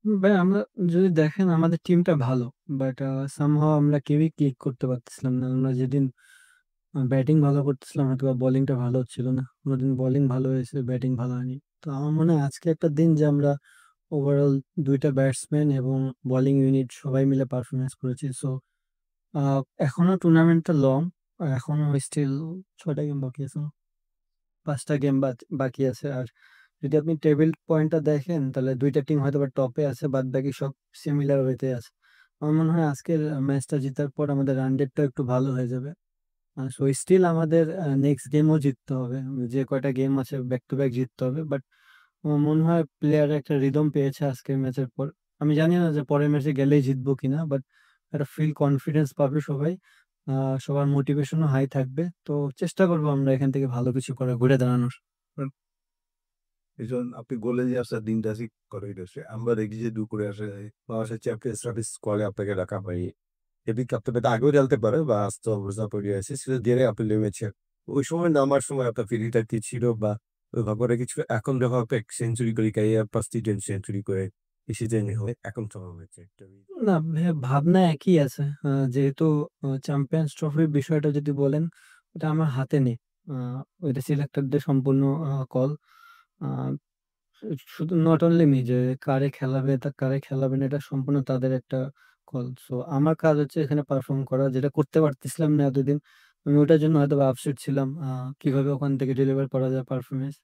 ভাই আমরা যদি দেখেন আমাদের টিমটা ভালো, বাট সামহাও আমরা কেউই ক্লিক করতে পারতেছিলাম না। আমরা যেদিন ব্যাটিং ভালো করতেছিলাম হয়তো বা বোলিংটা ভালো হচ্ছিল না, কোনোদিন বোলিং ভালো হয়েছে ব্যাটিং ভালো হয়নি। তো আমার মনে হয় আজকে একটা দিন যে আমরা ওভারঅল দুইটা ব্যাটসম্যান এবং বোলিং ইউনিট সবাই মিলে পারফরমেন্স করেছি। সো এখনো টুর্নামেন্টটা লং, এখনো স্টিল 6টা গেম বাকি আছে, 5টা গেম বাকি আছে। আর যদি আপনি টেবিল পয়েন্টটা দেখেন তাহলে দুইটা টিম হয়তো বা টপে আছে, বাদ বাকি সব সিমিলার হইতে আছে। আমার মনে হয় আজকের ম্যাচটা জেতার পর আমাদের রান রেটটা একটু ভালো হয়ে যাবে। সো স্টিল আমাদের নেক্সট গেমও জিততে হবে, যে কয়টা গেম আছে ব্যাক টু ব্যাক জিততে হবে। বাট আমার মনে হয় প্লেয়ার একটা রিদম পেয়েছে আজকের ম্যাচের পর। আমি জানি না যে পরের ম্যাচে গেলেই জিতবো কিনা, বাট একটা ফিল কনফিডেন্স পাবে সবাই। সবার মোটিভেশনও হাই থাকবে। তো চেষ্টা করবো আমরা এখান থেকে ভালো কিছু করে ঘুরে দাঁড়ানোর। এজন আপনি বললেন যে আপনার দিনটা ঠিক করে গেছে, আমরা দেখি যে দুপুরে আসে বাংলাদেশের চ্যাম্পিয়ন্স ট্রফি স্কোয়াডে আপনাকে রাখা হয়। এদিক আপনাকে আগেও জানতে পারে বা আস্তে অবস্থা পড়ে আছে সেটা দিয়ে আপনি নেমেছেন। ওই সময় নামার সময় আপনার ফিলিংটা কি ছিল বা ওই ব্যাপারে কিছু? এখন যখন আপনি সেঞ্চুরি করে ক্যারিয়ার পাস সেঞ্চুরি করে এসেছে হয়ে এখন সময় হয়েছে একটা না ভাবনা একই আছে। যেহেতু চ্যাম্পিয়ন্স ট্রফির বিষয়টা যদি বলেন, ওটা আমার হাতে নেই। ওইটা সিলেক্টরদের সম্পূর্ণ কল। শুধু নট অনলি মি যে কারে খেলাবে তা কারে খেলাবে না, এটা সম্পূর্ণ তাদের একটা কল। সো আমার কাজ হচ্ছে এখানে পারফর্ম করা, যেটা করতে পারতেছিলাম না এতদিন। আমি ওটার জন্য হয়তো আপসেট ছিলাম, কিভাবে ওখান থেকে ডেলিভার করা যায় পারফরমেন্স।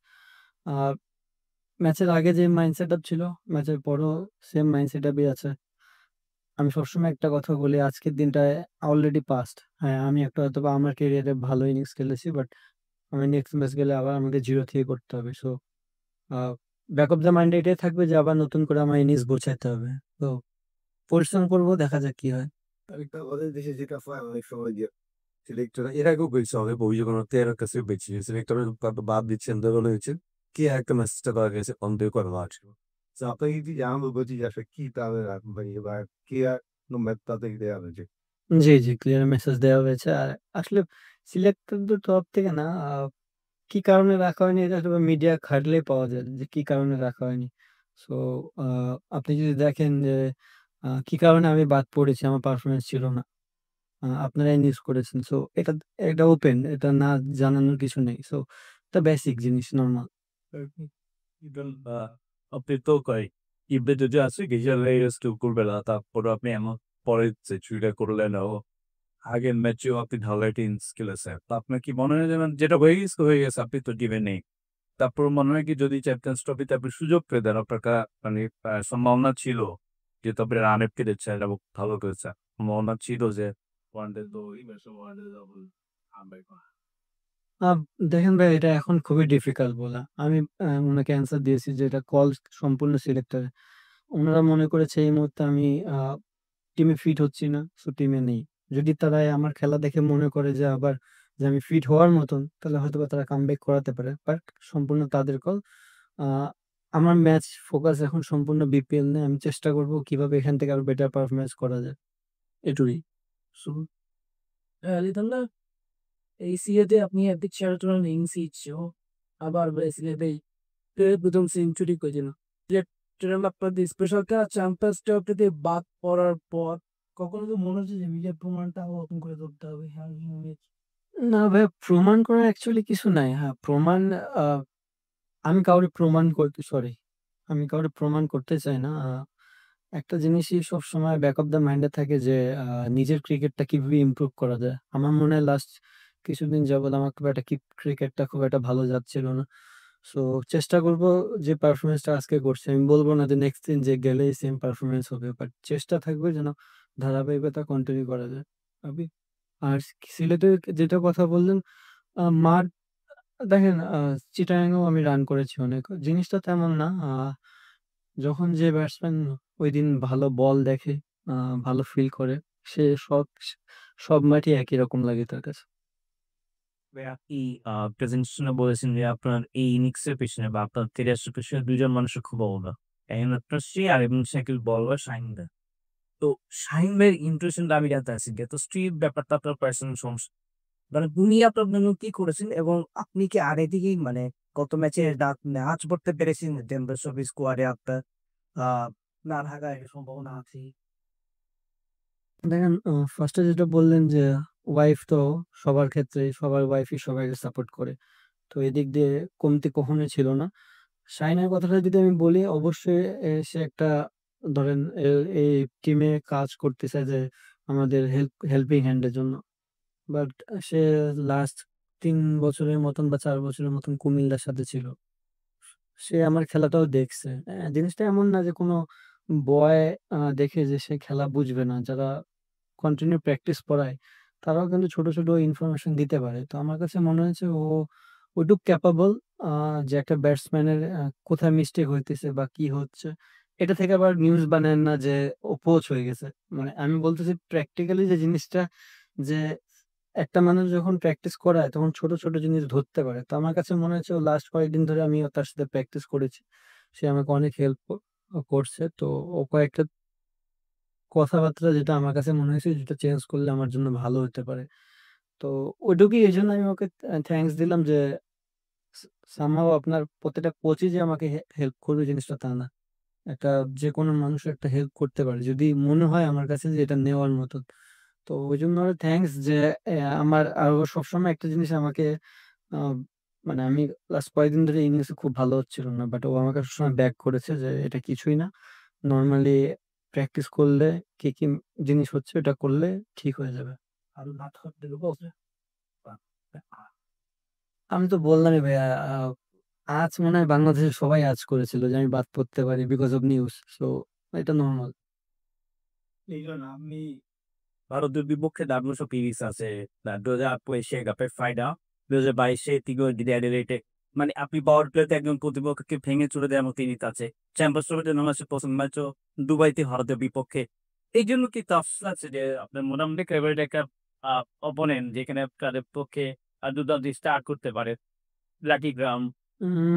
ম্যাচের আগে যে মাইন্ডসেট আপ ছিল, ম্যাচের পরও সেম মাইন্ডসেট আপই আছে। আমি সবসময় একটা কথা বলি, আজকের দিনটায় অলরেডি পাস্ট। হ্যাঁ, আমি একটা হয়তো বা আমার ক্যারিয়ারে ভালো ইনিংস খেলেছি, বাট আমি নেক্সট ম্যাচ গেলে আবার আমাকে জিরো থেকে করতে হবে। So back of the mind এটাই থাকবে যে আবার নতুন করে আমার ইনিংস গোছাইতে হবে। তো পরিশ্রম করবো, দেখা যাক কি হয়। একটা ওদের দেশে যেটা হয় অনেক সময় যে সিলেক্টর এর আগেও বলছে হবে ভবিষ্যৎ তেরো কাছে বেঁচে সিলেক্টরের বাদ দিচ্ছেন ধরনের হয়েছে কে একটা মেসেজটা করা গেছে অন্তর করা আছে। তো আপনি কি জানাবো বলছি যে আসলে কি তাদের ভাই বা কে আর ম্যাচ তাদের দেওয়া হয়েছে? জি, জি, ক্লিয়ার মেসেজ দেওয়া হয়েছে। আর আসলে সিলেক্টরদের তরফ থেকে না, কি কারণে রাখা হয়নি এটা হয়তো মিডিয়া ঘাটলেই পাওয়া যায় যে কি কারণে রাখা হয়নি। সো আপনি যদি দেখেন যে কি কারণে আমি বাদ পড়েছি, আমার পারফরমেন্স ছিল না, আপনারাই নিউজ করেছেন। সো এটা এটা ওপেন, এটা না জানানোর কিছু নেই। সো এটা বেসিক জিনিস, নরমাল। ইভেন আপনি তো কয় ইভে যদি আছে গিজার রেস টু করবে না, তারপর আপনি এমন পরে সেঞ্চুরিটা করলেন ও আগের ম্যাচেও আপনি ভালো একটা ইনিংস খেলেছেন। তো আপনার কি মনে হয় যেন যেটা হয়ে গেছে আপনি তো টিমে নেই, তারপর মনে হয় কি যদি চ্যাম্পিয়ন্স ট্রফিতে আপনি সুযোগ পেয়ে দেন আপনার মানে সম্ভাবনা ছিল যে তবে রান আপ কেটেছে এবং ভালো করেছে, সম্ভাবনা ছিল যে ওয়ানডে তো ওয়ানডে আহ, দেখেন ভাই, এটা এখন খুবই ডিফিকাল্ট বলা। আমি ওনাকে অ্যান্সার দিয়েছি যে এটা কল সম্পূর্ণ সিলেক্টর। ওনারা মনে করেছে এই মুহূর্তে আমি টিমে ফিট হচ্ছি না, সো টিমে নেই। যদি তারা আমার খেলা দেখে মনে করে যে আবার যে আমি ফিট হওয়ার মতন, তাহলে হয়তো বা তারা কামব্যাক করাতে পারে, বাট সম্পূর্ণ তাদের কল। আহ আমার ম্যাচ ফোকাস এখন সম্পূর্ণ বিপিএল নিয়ে। আমি চেষ্টা করব কিভাবে এখান থেকে আরো বেটার পারফরমেন্স করা যায়, এটুকুই। Lidalla ACA'de আপনি একদিক সেরাটোনাল ইনিংস ইচ্ছেও আবার ACA'তে প্রথম সেঞ্চুরি করেছিল। যেটা আপনাদের স্পেশাল খেলা চ্যাম্পিয়ন্স ট্রফিতে বাদ পড়ার পর কখনো তো মনে হচ্ছে যে নিজের প্রমাণটা ওরকম করে ধরতে হবে? হ্যাঁ, না ভাই, প্রমাণ করার অ্যাকচুয়ালি কিছু নাই। হ্যাঁ, প্রমাণ, আহ, আমি কাউরে প্রমাণ করতে সরি আমি কাউরে প্রমাণ করতে চাই না। একটা জিনিসই সবসময় ব্যাক অফ দ্য মাইন্ডে থাকে যে নিজের ক্রিকেটটা কিভাবে ইমপ্রুভ করা যায়। আমার মনে হয় লাস্ট কিছুদিন যাবত আমার খুব একটা ক্রিকেটটা খুব একটা ভালো যাচ্ছিল না। সো চেষ্টা করব যে পারফরমেন্সটা আজকে করছি, আমি বলবো না যে নেক্সট দিন যে গেলেই সেম পারফরমেন্স হবে, বাট চেষ্টা থাকবে যেন ধারাবাহিকতা কন্টিনিউ করা যায়। আবি, আর সিলেটে যেটা কথা বললেন, মাঠ, দেখেন চিটাগাংয়েও আমি রান করেছি অনেক। জিনিসটা তেমন না। যখন যে ব্যাটসম্যান ওই দিন ভালো বল দেখে, ভালো ফিল করে, সে সব মাঠই একই রকম লাগে তার কাছে। আপনি প্রেজেন্টেশনে বলেছেন যে আপনার এই ইনিংসের পেছনে বা আপনার ক্যারিয়ারের পেছনে দুজন মানুষের খুব অবদান, একজন আপনার শ্রী আর এবং সাইকেল বল বা শাহিন দা। তো শাহিন ভাইয়ের ইমপ্রেশনটা আমি জানতে চাচ্ছি যে তো স্ত্রীর ব্যাপারটা আপনার পার্সোনাল সমস্যা, মানে উনি আপনার জন্য কি করেছেন এবং আপনি কি আগে থেকেই মানে গত ম্যাচে আজ পড়তে পেরেছেন ডেনভার শপিং স্কোয়াডে আপনার না থাকার একটা সম্ভাবনা আছে? দেখেন ফার্স্টে যেটা বললেন যে ওয়াইফ তো সবার ক্ষেত্রেই সবার ওয়াইফই সবাইকে সাপোর্ট করে। তো এদিক দিয়ে কমতি কখনোই ছিল না। শাহিনের কথাটা যদি আমি বলি অবশ্যই সে একটা ধরেন এই টিমে কাজ করতেছে যে আমাদের হেল্পিং হ্যান্ডের জন্য। বাট সে লাস্ট ৩ বছরের মতন বা ৪ বছরের মতন কুমিল্লার সাথে ছিল। সে আমার খেলাটাও দেখছে। জিনিসটা এমন না যে কোনো বয় দেখে যে সে খেলা বুঝবে না। যারা কন্টিনিউ প্র্যাকটিস করায়, তারাও কিন্তু ছোট, ছোট ইনফরমেশন দিতে পারে। তো আমার কাছে মনে হয়েছে ও ওইটুক ক্যাপাবল আ যে একটা ব্যাটসম্যানের কোথায় মিস্টেক হইতেছে বা কি হচ্ছে, এটা থেকে আবার নিউজ বানায়েন না যে ও কোচ হয়ে গেছে। মানে আমি বলতেছি প্র্যাকটিক্যালি যে জিনিসটা যে একটা মানুষ যখন প্র্যাকটিস করায় তখন ছোট, ছোট জিনিস ধরতে পারে। তো আমার কাছে মনে হচ্ছে ও লাস্ট কয়েকদিন ধরে আমিও তার সাথে প্র্যাকটিস করেছি। সে আমাকে অনেক হেল্প করছে। তো ও কয়েকটা কথাবার্তা যেটা আমার কাছে মনে হয়েছে যেটা চেঞ্জ করলে আমার জন্য ভালো হতে পারে। তো ওইটুকুই এজন্য আমি ওকে থ্যাংকস দিলাম যে স সামহাউ আপনার প্রত্যেকটা কোচই যে আমাকে হেল্প করবে জিনিসটা তা না। একটা যেকোনো মানুষ একটা হেল্প করতে পারে। যদি মনে হয় আমার কাছে যে এটা নেওয়ার মতন। তো ওইজন্য ওরে থ্যাংকস যে আমার আর ও সবসময় একটা জিনিস আমাকে আ মানে আমি লাস্ট কয়েকদিন ধরে ইংলিশে খুব ভালো হচ্ছিল না। বাট ও আমাকে সবসময় ব্যাক করেছে যে এটা কিছুই না। নরমালি প্র্যাকটিস করলে কি জিনিস হচ্ছে ওটা করলে ঠিক হয়ে যাবে। আর না থাকতে বলছে আমি তো বললামই ভাইয়া আজ মনে হয় বাংলাদেশের সবাই আজ করেছিল যে আমি বাদ পড়তে পারি বিকজ অফ নিউজ। সো এটা নরমাল। এই জন্য আমি ভারতের বিপক্ষে ডাব্লিউএসও সিরিজ আছে 2008 এশিয়া কাপের ফাইনাল, 2022 অ্যাডিলেডে মানে আপনি পাওয়ার প্লেতে একজন প্রতিপক্ষকে ভেঙে চুরে দেওয়ার মতো ইনিংস আছে। চ্যাম্পিয়ন্স ট্রফিতে নর্মাসের প্রথম ম্যাচও দুবাইতে ভারতের বিপক্ষে। এই জন্য কি টাফ লাগছে যে আপনার মোটামুটি ফেভারিট একটা অপোনেন্ট যেখানে তাদের পক্ষে দুর্দান্ত স্টার্ট করতে পারে লাকি গ্রাম।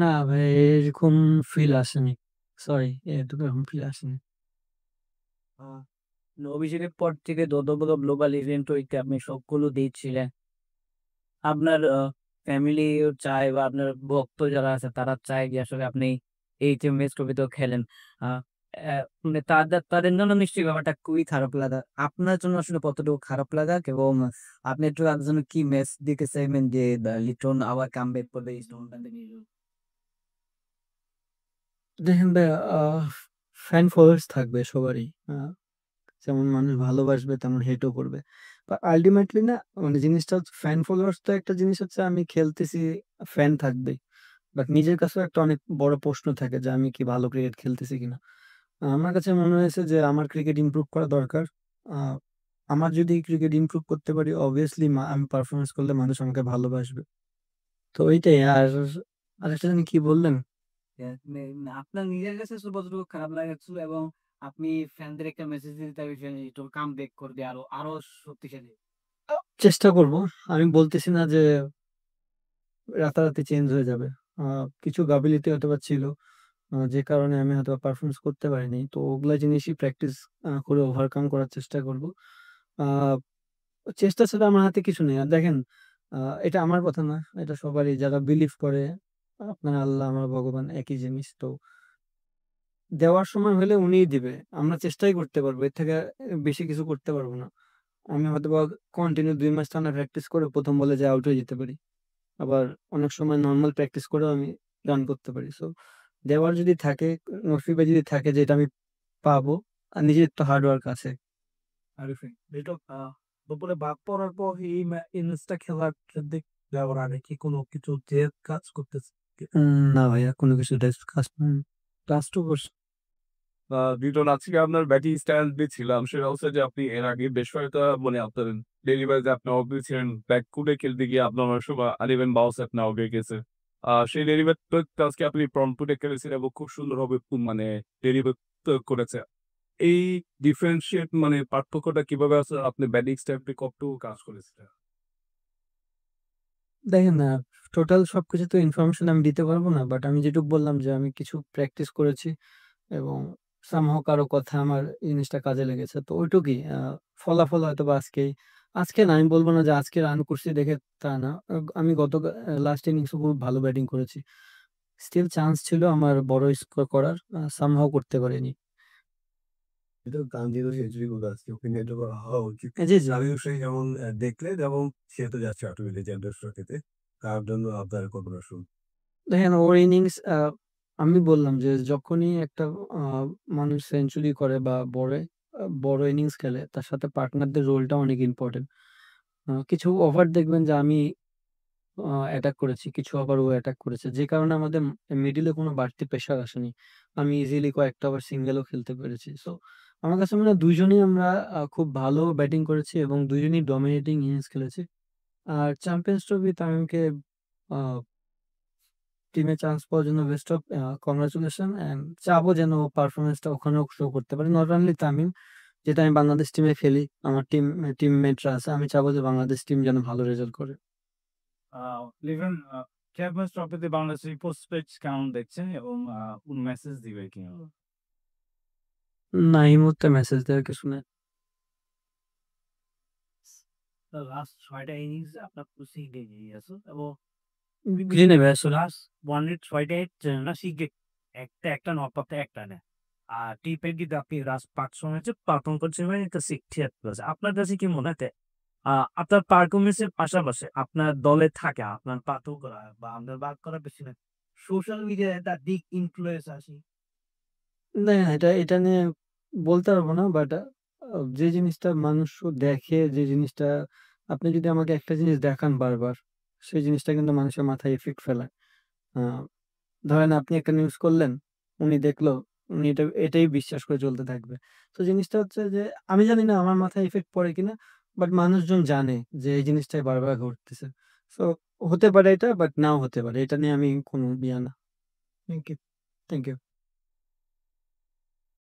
না ভাই এরকম ফিল আসেনি। সরি এরকম ফিল আসেনি। অভিষেকের পর থেকে যতগুলো গ্লোবাল ইভেন্ট হইতে আপনি সবগুলো দিচ্ছিলেন। আপনার ফ্যামিলিও চায় বা আপনার ভক্ত যারা আছে তারা চায় যে আসলে আপনি এই চ্যাম্পিয়ন্স ট্রফিতেও খেলেন। আ অ্যা মানে তাদের জন্য নিশ্চয়ই ব্যাপারটা খুবই খারাপ লাগা। আপনার জন্য আসলে কতটুকু খারাপ লাগা এবং আপনি একটু তাদের জন্য কি মেসেজ দিতে চাইবেন যে লিটন আবার কামব্যাক করবে এই টুর্নামেন্টে নিয়ে? দেখেন ভাইয়া ফ্যান ফলোয়ার্স থাকবে সবারই। যেমন মানুষ ভালোবাসবে তেমন হেটও করবে। আল্টিমেটলি না মানে জিনিসটা হচ্ছে ফ্যান ফলোয়ার্স তো একটা জিনিস হচ্ছে আমি খেলতেছি ফ্যান থাকবেই। বাট নিজের কাছেও একটা অনেক বড় প্রশ্ন থাকে যে আমি কি ভালো ক্রিকেট খেলতেছি কিনা? আমার কাছে মনে হয়েছে যে আমার ক্রিকেট ইমপ্রুভ করা দরকার। আ আমার যদি ক্রিকেট ইমপ্রুভ করতে পারি অবভিয়াসলি আমি পারফরম্যান্স করলে মানুষ আমাকে ভালোবাসবে। তো এইটাই। আর আরেকটা জানি কি বললেন? আপনার নিজের কাছে আসলে কতটুকু খারাপ লাগাচ্ছিল এবং আপনি ফ্যানদের একটা মেসেজ দিতে চাইছেন একটু কামব্যাক করবে আরো শক্তিশালী। চেষ্টা করব। আমি বলতেছি না যে রাতারাতি চেঞ্জ হয়ে যাবে। আ কিছু গাফিলতি হয়তোবা ছিল। যে কারণে আমি হয়তোবা পারফরম্যান্স করতে পারিনি। তো ওগুলা জিনিসই প্র্যাকটিস করে ওভারকাম করার চেষ্টা করব। আ চেষ্টা ছাড়া আমার হাতে কিছু নেই। আর দেখেন আ এটা আমার কথা না। এটা সবারই যারা বিলিভ করে আপনার আল্লাহ, আমার ভগবান একই জিনিস। তো দেওয়ার সময় হলে উনিই দিবে। আমরা চেষ্টাই করতে পারবো। এর থেকে বেশি কিছু করতে পারব না। আমি হয়তোবা কন্টিনিউ ২ মাস টানা প্র্যাকটিস করে ১ম বলে যেয়ে আউট হয়ে যেতে পারি। আবার অনেক সময় নরমাল প্র্যাকটিস করেও আমি রান করতে পারি। সো দেওয়ার যদি থাকে, নসিবে যদি থাকে যে এটা আমি পাবো আর নিজের তো হার্ড ওয়ার্ক আছে। আরিফিন, এটা দুপুরে বাদ পড়ার পর এই ইনিংসটা খেলার দিক যাওয়ার আগে কি কোনো কিছু যে কাজ করতেছে? না ভাইয়া কোনো কিছু কাজ ক্লাস টু করছে। লিটন আজকে আপনার ব্যাটিং স্টাইল দেখছিলাম সেটা হচ্ছে যে আপনি এর আগে বেশ কয়েকটা মানে আপনার ডেলিভারিতে আপনি আউট দিয়েছিলেন ব্যাক ফুটে খেলতে গিয়ে আপনার অনেক সময় আনইভেন বাউন্স আপনি আউট হয়ে গেছে। সেই ডেলিভারিটা আজকে আপনি ফ্রন্ট ফুটে খেলেছেন এবং খুব সুন্দরভাবে মানে ডেলিভার করেছে। এই ডিফারেন্সিয়েট মানে পার্থক্যটা কিভাবে আছে আপনি ব্যাটিং স্টাইলটি কতটুকু কাজ করেছে? দেখেন টোটাল সবকিছু তো ইনফরমেশন আমি দিতে পারবো না। বাট আমি যেটুকু বললাম যে আমি কিছু প্র্যাকটিস করেছি এবং সামহাউ কারো কথা আমার জিনিসটা কাজে লেগেছে। তো ওইটুকুই। ফলাফল হয়তোবা আজকে না আমি বলব না যে আজকে রান করছি দেখে তা না। আমি গত লাস্ট ইনিংসে খুব ভালো ব্যাটিং করেছি। স্টিল চান্স ছিল আমার বড় স্কোর করার, সামহাও করতে পারিনি। এটা তানজিদও সেঞ্চুরি করে আসছে, ওকে নেট হওয়া উচিত। জি, জি। সাবির হোসেন যেমন দেখলেন এবং সে তো যাচ্ছে অটোমেটিক চ্যাম্পিয়ন্স ট্রফিতে, তার জন্য আপনার কল্পনা শুন। দেখেন ওর ইনিংস, আমি বললাম যে যখনই একটা মানুষ সেঞ্চুরি করে বা বড় ইনিংস খেলে, তার সাথে পার্টনারদের রোলটা অনেক ইম্পর্টেন্ট। কিছু ওভার দেখবেন যে আমি অ্যাটাক করেছি, কিছু ওভার ও অ্যাটাক করেছে, যে কারণে আমাদের মিডিলে কোনো বাড়তি প্রেশার আসেনি। আমি ইজিলি কয়েকটা ওভার সিঙ্গেলও খেলতে পেরেছি। সো আমার কাছে মনে হয় দুইজনই আমরা খুব ভালো ব্যাটিং করেছি এবং দুইজনই ডমিনেটিং ইনিংস খেলেছি। আর চ্যাম্পিয়ন্স ট্রফি তামিমকে টিমে চান্স পাওয়ার জন্য বেস্ট অফ কংগ্রাচুলেশন, অ্যান্ড চাবো যেন পারফরমেন্সটা ওখানেও শো করতে পারে। নট অনলি তামিম, যেটা আমি বাংলাদেশ টিমে খেলি, আমার টিমমেটরা আছে, আমি চাবো যে বাংলাদেশ টিম যেন ভালো রেজাল্ট করে। লিভেন চ্যাম্পিয়ন্স ট্রফিতে বাংলাদেশের পোস্ট পেজ কেমন দেখছেন এবং কোন মেসেজ দিবে কি? না, এই মুহূর্তে মেসেজ দেওয়ার কিছু নেই। লাস্ট 6টা ইনিংস আপনার খুশি গিয়েছে এবং জি নেবে আসলে। লাস্ট 108 না শিখে একটা নক করতে একটা নেয়। আর টিপের কিন্তু আপনি লাস্ট 5 ম্যাচে পারফর্ম করছেন মানে এটা 68 আপনার কাছে কি মনে হয় আপনার পারফরমেন্সের পাশাপাশি আপনার দলে থাকে আপনার পাথর করা বা আপনার বাদ করা বেশি না সোশ্যাল মিডিয়ায় একটা দিক ইনফ্লুয়েন্স আসে? না, এটা নিয়ে বলতে পারবো না, বাট যে জিনিসটা মানুষ দেখে, যে জিনিসটা আপনি যদি আমাকে একটা জিনিস দেখান বারবার, সেই জিনিসটা কিন্তু মানুষের মাথায় এফেক্ট ফেলায়। ধরেন আপনি একটা নিউজ করলেন, উনি দেখলো, উনি এটাই বিশ্বাস করে চলতে থাকবে। তো জিনিসটা হচ্ছে যে আমি জানি না আমার মাথায় ইফেক্ট পড়ে কিনা, বাট মানুষজন জানে যে এই জিনিসটাই বারবার ঘটতেছে। সো হতে পারে এটা, বাট নাও হতে পারে। এটা নিয়ে আমি কোনো ইয়া না। Thank you. Thank you.